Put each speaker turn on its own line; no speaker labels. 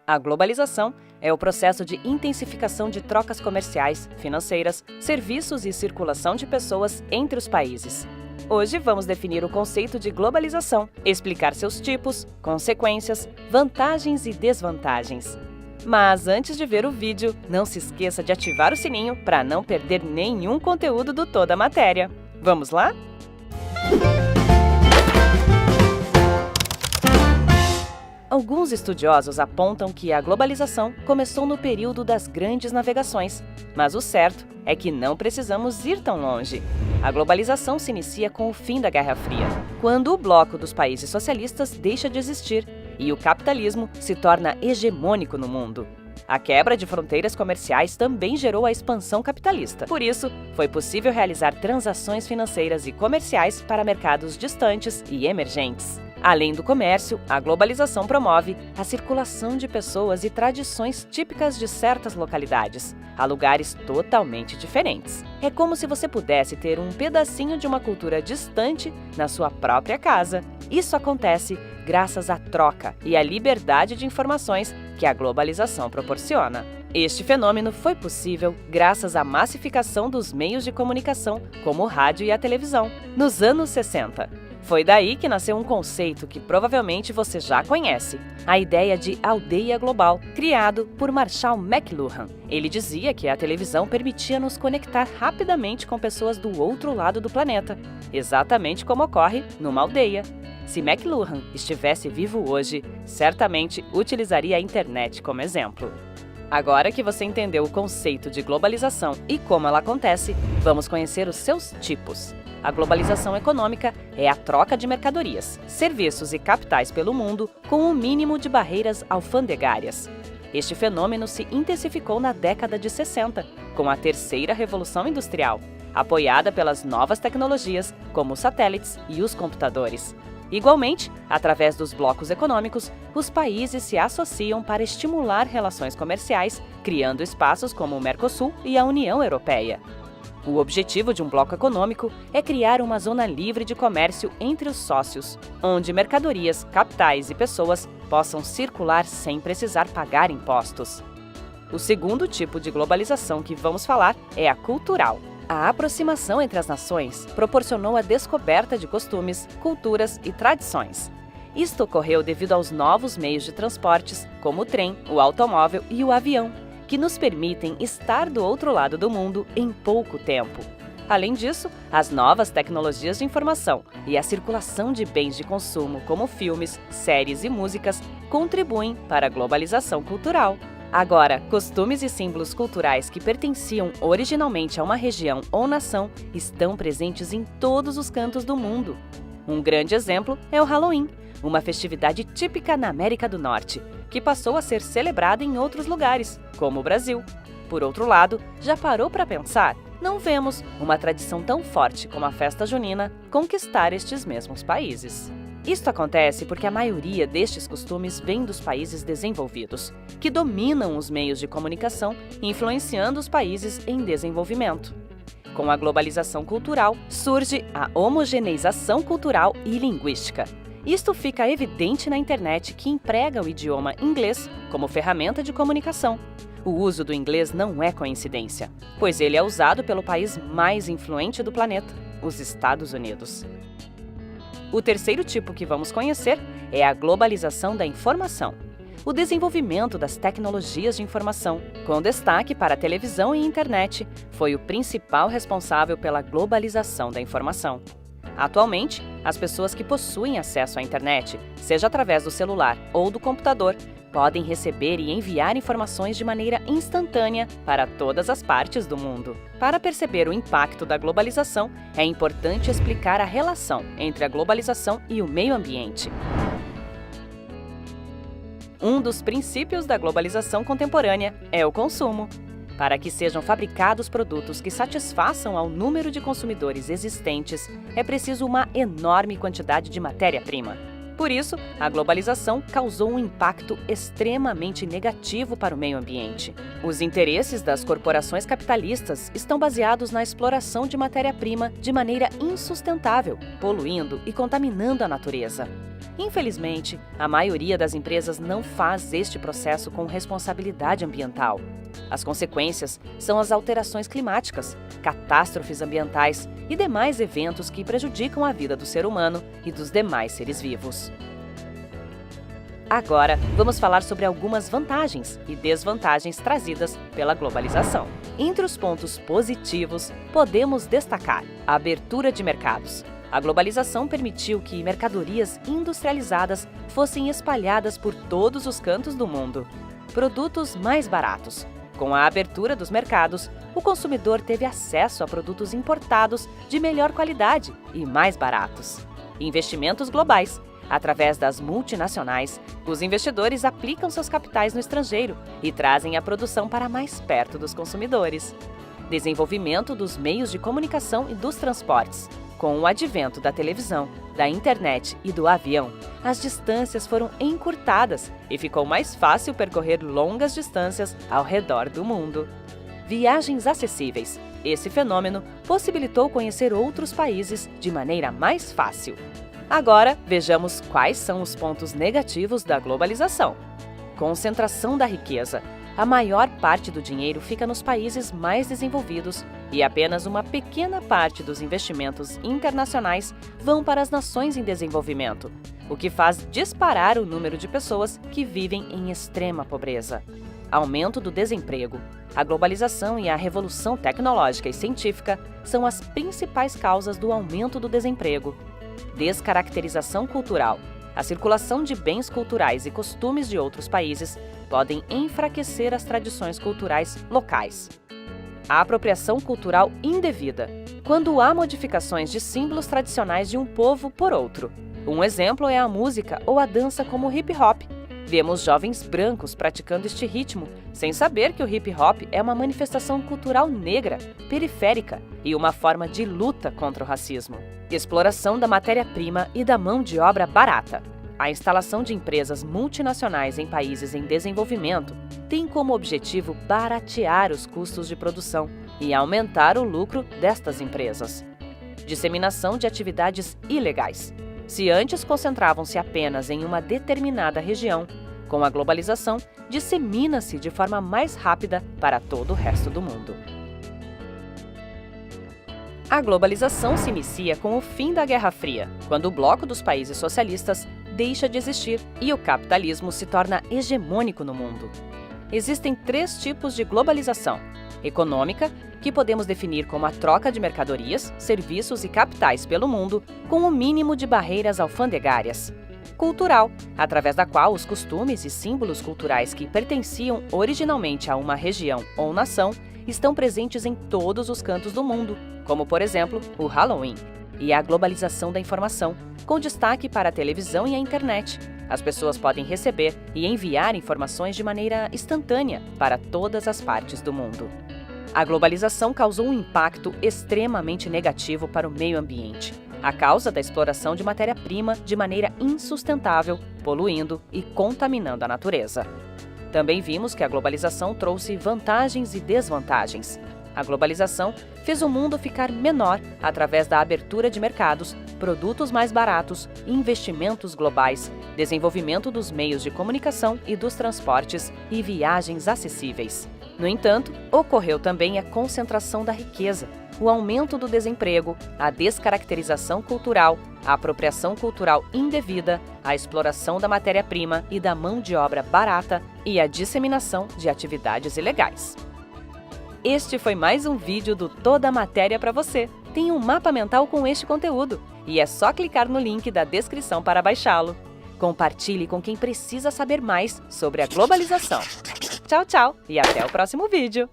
A globalização é o processo de intensificação de trocas comerciais, financeiras, serviços e circulação de pessoas entre os países. Hoje vamos definir o conceito de globalização, explicar seus tipos, consequências, vantagens e desvantagens. Mas antes de ver o vídeo, não se esqueça de ativar o sininho para não perder nenhum conteúdo do Toda a Matéria. Vamos lá? Alguns estudiosos apontam que a globalização começou no período das grandes navegações, mas o certo é que não precisamos ir tão longe. A globalização se inicia com o fim da Guerra Fria, quando o bloco dos países socialistas deixa de existir e o capitalismo se torna hegemônico no mundo. A quebra de fronteiras comerciais também gerou a expansão capitalista. Por isso, foi possível realizar transações financeiras e comerciais para mercados distantes e emergentes. Além do comércio, a globalização promove a circulação de pessoas e tradições típicas de certas localidades, a lugares totalmente diferentes. É como se você pudesse ter um pedacinho de uma cultura distante na sua própria casa. Isso acontece graças à troca e à liberdade de informações que a globalização proporciona. Este fenômeno foi possível graças à massificação dos meios de comunicação, como o rádio e a televisão, nos anos 60. Foi daí que nasceu um conceito que provavelmente você já conhece, a ideia de aldeia global, criado por Marshall McLuhan. Ele dizia que a televisão permitia nos conectar rapidamente com pessoas do outro lado do planeta, exatamente como ocorre numa aldeia. Se McLuhan estivesse vivo hoje, certamente utilizaria a internet como exemplo. Agora que você entendeu o conceito de globalização e como ela acontece, vamos conhecer os seus tipos. A globalização econômica é a troca de mercadorias, serviços e capitais pelo mundo com um mínimo de barreiras alfandegárias. Este fenômeno se intensificou na década de 60, com a terceira revolução industrial, apoiada pelas novas tecnologias como os satélites e os computadores. Igualmente, através dos blocos econômicos, os países se associam para estimular relações comerciais, criando espaços como o Mercosul e a União Europeia. O objetivo de um bloco econômico é criar uma zona livre de comércio entre os sócios, onde mercadorias, capitais e pessoas possam circular sem precisar pagar impostos. O segundo tipo de globalização que vamos falar é a cultural. A aproximação entre as nações proporcionou a descoberta de costumes, culturas e tradições. Isto ocorreu devido aos novos meios de transportes, como o trem, o automóvel e o avião, que nos permitem estar do outro lado do mundo em pouco tempo. Além disso, as novas tecnologias de informação e a circulação de bens de consumo, como filmes, séries e músicas, contribuem para a globalização cultural. Agora, costumes e símbolos culturais que pertenciam originalmente a uma região ou nação estão presentes em todos os cantos do mundo. Um grande exemplo é o Halloween, uma festividade típica na América do Norte, que passou a ser celebrada em outros lugares, como o Brasil. Por outro lado, já parou para pensar? Não vemos uma tradição tão forte como a festa junina conquistar estes mesmos países. Isto acontece porque a maioria destes costumes vem dos países desenvolvidos, que dominam os meios de comunicação, influenciando os países em desenvolvimento. Com a globalização cultural, surge a homogeneização cultural e linguística. Isto fica evidente na internet, que emprega o idioma inglês como ferramenta de comunicação. O uso do inglês não é coincidência, pois ele é usado pelo país mais influente do planeta, os Estados Unidos. O terceiro tipo que vamos conhecer é a globalização da informação. O desenvolvimento das tecnologias de informação, com destaque para a televisão e internet, foi o principal responsável pela globalização da informação. Atualmente, as pessoas que possuem acesso à internet, seja através do celular ou do computador, podem receber e enviar informações de maneira instantânea para todas as partes do mundo. Para perceber o impacto da globalização, é importante explicar a relação entre a globalização e o meio ambiente. Um dos princípios da globalização contemporânea é o consumo. Para que sejam fabricados produtos que satisfaçam ao número de consumidores existentes, é preciso uma enorme quantidade de matéria-prima. Por isso, a globalização causou um impacto extremamente negativo para o meio ambiente. Os interesses das corporações capitalistas estão baseados na exploração de matéria-prima de maneira insustentável, poluindo e contaminando a natureza. Infelizmente, a maioria das empresas não faz este processo com responsabilidade ambiental. As consequências são as alterações climáticas, catástrofes ambientais e demais eventos que prejudicam a vida do ser humano e dos demais seres vivos. Agora, vamos falar sobre algumas vantagens e desvantagens trazidas pela globalização. Entre os pontos positivos, podemos destacar a abertura de mercados. A globalização permitiu que mercadorias industrializadas fossem espalhadas por todos os cantos do mundo. Produtos mais baratos. Com a abertura dos mercados, o consumidor teve acesso a produtos importados de melhor qualidade e mais baratos. Investimentos globais. Através das multinacionais, os investidores aplicam seus capitais no estrangeiro e trazem a produção para mais perto dos consumidores. Desenvolvimento dos meios de comunicação e dos transportes. Com o advento da televisão, da internet e do avião, as distâncias foram encurtadas e ficou mais fácil percorrer longas distâncias ao redor do mundo. Viagens acessíveis. Esse fenômeno possibilitou conhecer outros países de maneira mais fácil. Agora, vejamos quais são os pontos negativos da globalização. Concentração da riqueza. A maior parte do dinheiro fica nos países mais desenvolvidos e apenas uma pequena parte dos investimentos internacionais vão para as nações em desenvolvimento, o que faz disparar o número de pessoas que vivem em extrema pobreza. Aumento do desemprego. A globalização e a revolução tecnológica e científica são as principais causas do aumento do desemprego. Descaracterização cultural. A circulação de bens culturais e costumes de outros países podem enfraquecer as tradições culturais locais. A apropriação cultural indevida. Quando há modificações de símbolos tradicionais de um povo por outro. Um exemplo é a música ou a dança como o hip hop. Vemos jovens brancos praticando este ritmo, sem saber que o hip hop é uma manifestação cultural negra, periférica e uma forma de luta contra o racismo. Exploração da matéria-prima e da mão de obra barata. A instalação de empresas multinacionais em países em desenvolvimento tem como objetivo baratear os custos de produção e aumentar o lucro destas empresas. Disseminação de atividades ilegais. Se antes concentravam-se apenas em uma determinada região, com a globalização, dissemina-se de forma mais rápida para todo o resto do mundo. A globalização se inicia com o fim da Guerra Fria, quando o bloco dos países socialistas deixa de existir e o capitalismo se torna hegemônico no mundo. Existem 3 tipos de globalização: econômica, que podemos definir como a troca de mercadorias, serviços e capitais pelo mundo, com o mínimo de barreiras alfandegárias. Cultural, através da qual os costumes e símbolos culturais que pertenciam originalmente a uma região ou nação estão presentes em todos os cantos do mundo, como, por exemplo, o Halloween. E a globalização da informação, com destaque para a televisão e a internet. As pessoas podem receber e enviar informações de maneira instantânea para todas as partes do mundo. A globalização causou um impacto extremamente negativo para o meio ambiente, a causa da exploração de matéria-prima de maneira insustentável, poluindo e contaminando a natureza. Também vimos que a globalização trouxe vantagens e desvantagens. A globalização fez o mundo ficar menor através da abertura de mercados, produtos mais baratos, investimentos globais, desenvolvimento dos meios de comunicação e dos transportes e viagens acessíveis. No entanto, ocorreu também a concentração da riqueza, o aumento do desemprego, a descaracterização cultural, a apropriação cultural indevida, a exploração da matéria-prima e da mão de obra barata e a disseminação de atividades ilegais. Este foi mais um vídeo do Toda a Matéria para você. Tem um mapa mental com este conteúdo e é só clicar no link da descrição para baixá-lo. Compartilhe com quem precisa saber mais sobre a globalização. Tchau, tchau e até o próximo vídeo!